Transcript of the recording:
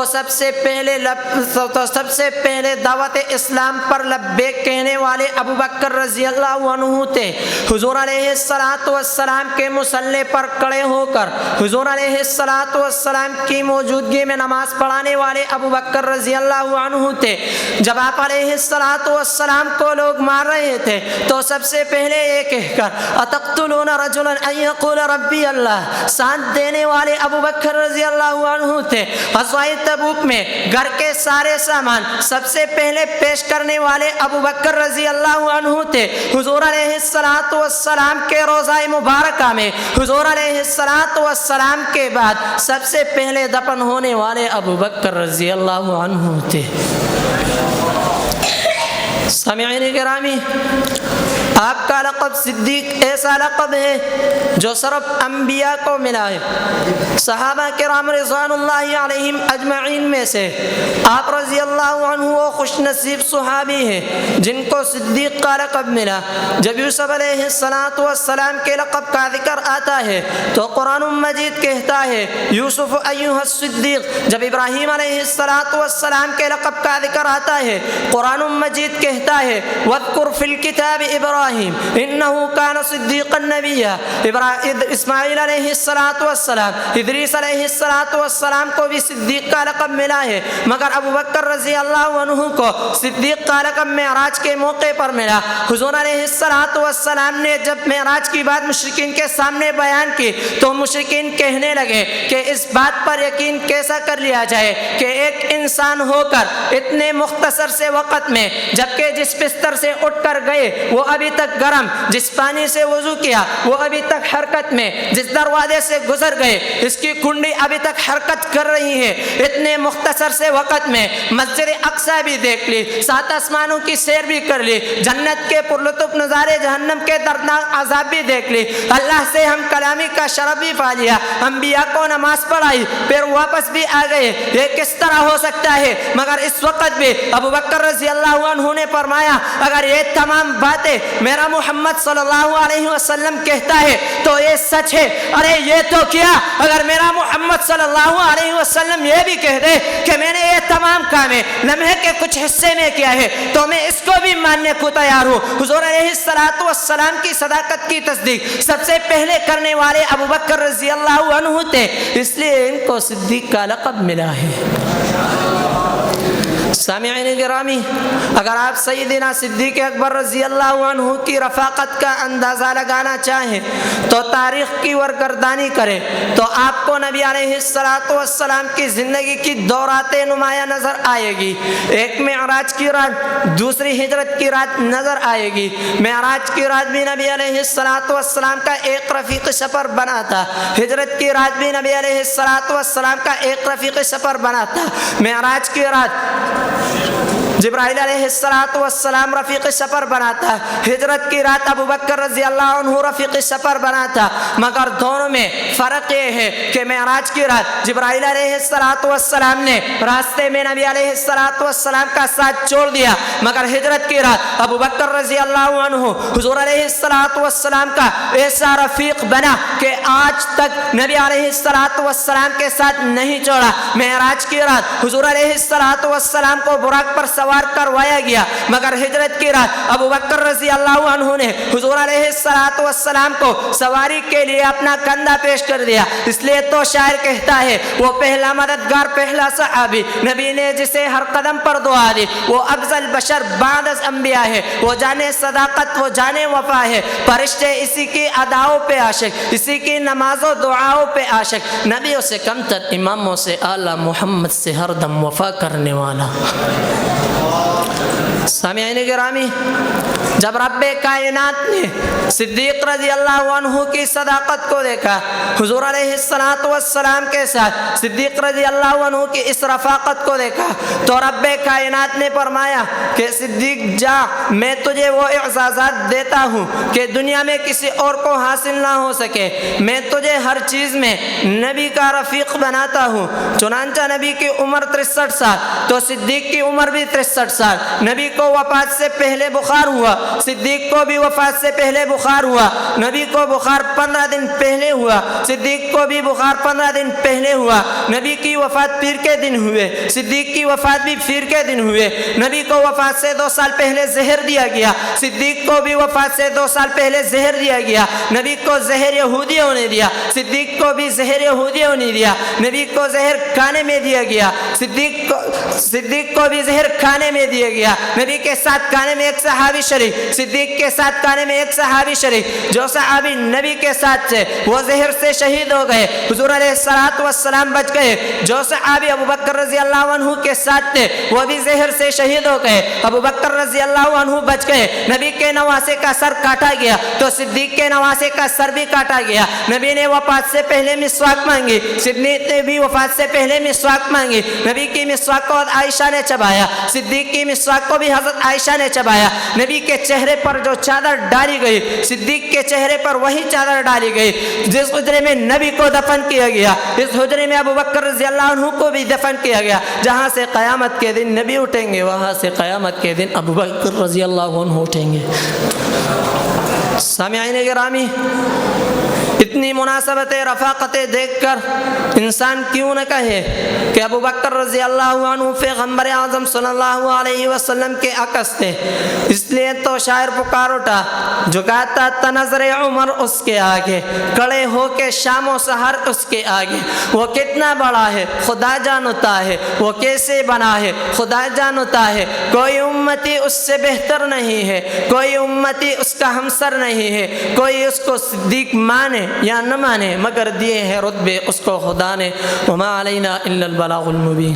تو سب سے پہلے دعوت اسلام پر لبیک کہنے والے ابو بکر رضی اللہ عنہ تھے۔ حضور علیہ السلام کے مصلی پر کھڑے ہو کر حضور علیہ السلام کی موجودگی میں نماز پڑھانے والے ابو بکر رضی اللہ عنہ تھے۔ جب آپ علیہ السلام کو لوگ مار رہے تھے تو سب سے پہلے یہ کہہ کر اتقتلون رجلا ان یقول ربی اللہ، ساتھ دینے والے ابو بکر رضی اللہ عنہ تھے۔ غزوہ تبوک میں گھر کے سارے سامان سب سے پہلے پیش کرنے والے ابو بکر رضی اللہ عنہ تھے۔ حضور علیہ السلام کے روضہ مبارکہ میں حضور علیہ السلام کے بعد سب سے پہلے دفن ہونے والے ابو بکر رضی اللہ عنہ تھے۔ سامعین گرامی، آپ کا لقب صدیق ایسا لقب ہے جو صرف انبیاء کو ملا ہے۔ صحابہ کرام رضوان اللہ علیہم اجمعین میں سے آپ رضی اللہ عنہ وہ خوش نصیب صحابی ہیں جن کو صدیق کا لقب ملا۔ جب یوسف علیہ السلام کے لقب کا ذکر آتا ہے تو قرآن مجید کہتا ہے یوسف ایھا الصدیق۔ جب ابراہیم علیہ السلام کے لقب کا ذکر آتا ہے قرآن مجید کہتا ہے وَاذْكُرْ فِي الْكِتَابِ إِبْرَاهِيمَ إِنَّهُ كَانَ صِدِّيقًا نَبِيًّا۔ اسماعیل علیہ السلام، ادریس علیہ السلام کو بھی صدیق کا لقب ملا ہے، مگر ابو بکر رضی اللہ عنہ کو صدیق کا لقب معراج کے موقع پر ملا۔ حضور علیہ السلام نے جب معراج کی بات مشرکین کے سامنے بیان کی تو مشرکین کہنے لگے کہ اس بات پر یقین کیسا کر لیا جائے کہ ایک انسان ہو کر اتنے مختصر سے وقت میں، جبکہ جس بستر سے اٹھ کر گئے وہ ابھی تک گرم، جس پانی سے وضو کیا وہ ابھی تک حرکت میں، جس دروازے سے گزر گئے اس کی کنڈی ابھی تک حرکت کر رہی ہے، اتنے مختصر سے وقت میں مسجد اقصی بھی دیکھ لی، 7 آسمانوں کی سیر بھی کر لی، جنت کے پرلطف نظارے، جہنم کے دردناک عذاب بھی دیکھ لی، اللہ سے ہم کلامی کا شرف بھی پا لیا، انبیاء کو نماز پڑھائی پھر واپس بھی آ گئے، یہ کس طرح ہو سکتا ہے؟ مگر اس وقت بھی ابو بکر رضی اللہ عنہ نے فرمایا اگر یہ تمام باتیں میرا محمد صلی اللہ علیہ وسلم کہتا ہے تو یہ سچ ہے۔ ارے یہ تو کیا اگر میرا محمد صلی اللہ علیہ وسلم یہ بھی کہہ دے کہ میں نے یہ تمام کامیں لمحے کے کچھ حصے میں کیا ہے تو میں اس کو بھی ماننے کو تیار ہوں۔ حضور علیہ السلام کی صداقت کی تصدیق سب سے پہلے کرنے والے ابو بکر رضی اللہ عنہ تھے، اس لیے ان کو صدیق کا لقب ملا ہے۔ سامعین گرامی، اگر آپ سیدنا صدیق اکبر رضی اللہ عنہ کی رفاقت کا اندازہ لگانا چاہیں تو تاریخ کی ورگردانی کریں تو آپ کو نبی علیہ السلام کی زندگی کی 2 راتیں نمایاں نظر آئے گی۔ ایک معراج کی رات، دوسری ہجرت کی رات نظر آئے گی۔ معراج کی رات بھی نبی علیہ السلام کا ایک رفیق سفر بنا تھا، ہجرت کی رات بھی نبی علیہ السلام کا ایک رفیق سفر بنا تھا۔ معراج کی رات جبرائیل علیہ السلام رفیق سفر بنا تھا، ہجرت کی رات ابو بکر رضی اللہ عنہ رفیق سفر بنا تھا، مگر دونوں میں فرق یہ ہے کہ معراج کی رات جبرائیل علیہ السلام نے راستے میں نبی علیہ السلام کا ساتھ چھوڑ دیا، مگر ہجرت کی رات ابو بکر رضی اللہ عنہ حضور علیہ السلام کا ایسا رفیق بنا کہ آج تک نبی علیہ السلام کے ساتھ نہیں چھوڑا۔ معراج کی رات حضور علیہ السلام کو براق پر سوار کروایا گیا، مگر ہجرت کی رات ابو بکر رضی اللہ عنہ نے حضور علیہ السلام کو سواری کے لیے اپنا کندھا پیش کر دیا۔ اس لیے تو شاعر کہتا ہے وہ پہلا مددگار، پہلا صحابی، نبی نے جسے ہر قدم پر دعا دی، وہ افضل بشر بعد از انبیاء ہے، وہ جانے صداقت، وہ جانے وفا ہے، فرشتے اسی کی اداؤں پہ عاشق، اسی کی نماز و دعاؤں پہ عاشق، نبیوں سے کم تر، اماموں سے اعلیٰ، محمد سے ہر دم وفا کرنے والا۔ سامعین گرامی، جب رب کائنات نے صدیق رضی اللہ عنہ کی صداقت کو دیکھا، حضور علیہ السلام کے ساتھ صدیق رضی اللہ عنہ کی اس رفاقت کو دیکھا تو رب کائنات نے فرمایا کہ صدیق جا، میں تجھے وہ اعزازات دیتا ہوں کہ دنیا میں کسی اور کو حاصل نہ ہو سکے، میں تجھے ہر چیز میں نبی کا رفیق بناتا ہوں۔ چنانچہ نبی کی عمر 63 سال تو صدیق کی عمر بھی 63 سال، نبی کو وفات سے پہلے بخار ہوا، صدیق کو بھی وفات سے پہلے بخار ہوا۔ نبی کو بخار 15 دن پہلے ہوا، صدیق کو بھی بخار 15 دن پہلے ہوا۔ نبی کی وفات پیر کے دن ہوئے، صدیق کی وفات بھی پیر کے دن ہوئے۔ نبی کو وفات سے 2 سال پہلے زہر دیا گیا، صدیق کو بھی وفات سے 2 سال پہلے زہر دیا گیا۔ نبی کو زہر یہودیوں نے دیا، صدیق کو بھی زہر یہودیوں نے دیا۔ نبی کو زہر کھانے میں دیا گیا، صدیق کو بھی زہر کھانے میں دیا گیا۔ نبی کے ساتھ کھانے میں ایک صحابی شریک، صدیق کے ساتھ کھانے میں ایک صحابی شریک۔ جو صحابی نبی کے ساتھ تھے وہ زہر سے شہید ہو گئے، حضور علیہ السلام بچ گئے۔ جو صحابی ابو بکر رضی اللہ عنہ کے ساتھ تھے وہ بھی زہر سے شہید ہو گئے، ابو بکر رضی اللہ عنہ بچ گئے۔ نبی کے نواسے کا سر کاٹا گیا تو صدیق کے نواسے کا سر بھی کاٹا گیا۔ نبی نے وفات سے پہلے مسواک مانگی، صدیق نے بھی وفات سے پہلے مسواک مانگی۔ نبی کی مسواک کو عائشہ نے چبایا، صدیق کی مسواک کو بھی حضرت عائشہ نے چبایا۔ نبی کے چہرے پر جو چادر ڈالی گئی صدیق کے چہرے پر وہی چادر ڈالی گئی۔ جس حجرے میں نبی کو دفن کیا گیا اس حجرے میں ابو بکر رضی اللہ عنہ کو بھی دفن کیا گیا۔ جہاں سے قیامت کے دن نبی اٹھیں گے وہاں سے قیامت کے دن ابو بکر رضی اللہ عنہ اٹھیں گے۔ سامعین گرامی، اتنی مناسبت رفاقتیں دیکھ کر انسان کیوں نہ کہے کہ ابو بکر رضی اللہ عنہ پیغمبر اعظم صلی اللہ علیہ وسلم کے عکس تھے۔ اس لیے تو شاعر پکار اٹھا، جھکاتا تھا نظر عمر اس کے آگے، کھڑے ہو کے شام و سحر اس کے آگے۔ وہ کتنا بڑا ہے خدا جانتا ہے، وہ کیسے بنا ہے خدا جانتا ہے۔ کوئی امتی اس سے بہتر نہیں ہے، کوئی امتی اس کا ہمسر نہیں ہے۔ کوئی اس کو صدیق مانے یا نہ مانے مگر دیے ہیں رتبے اس کو خدا نے۔ وما علینا الا البلاغ المبین۔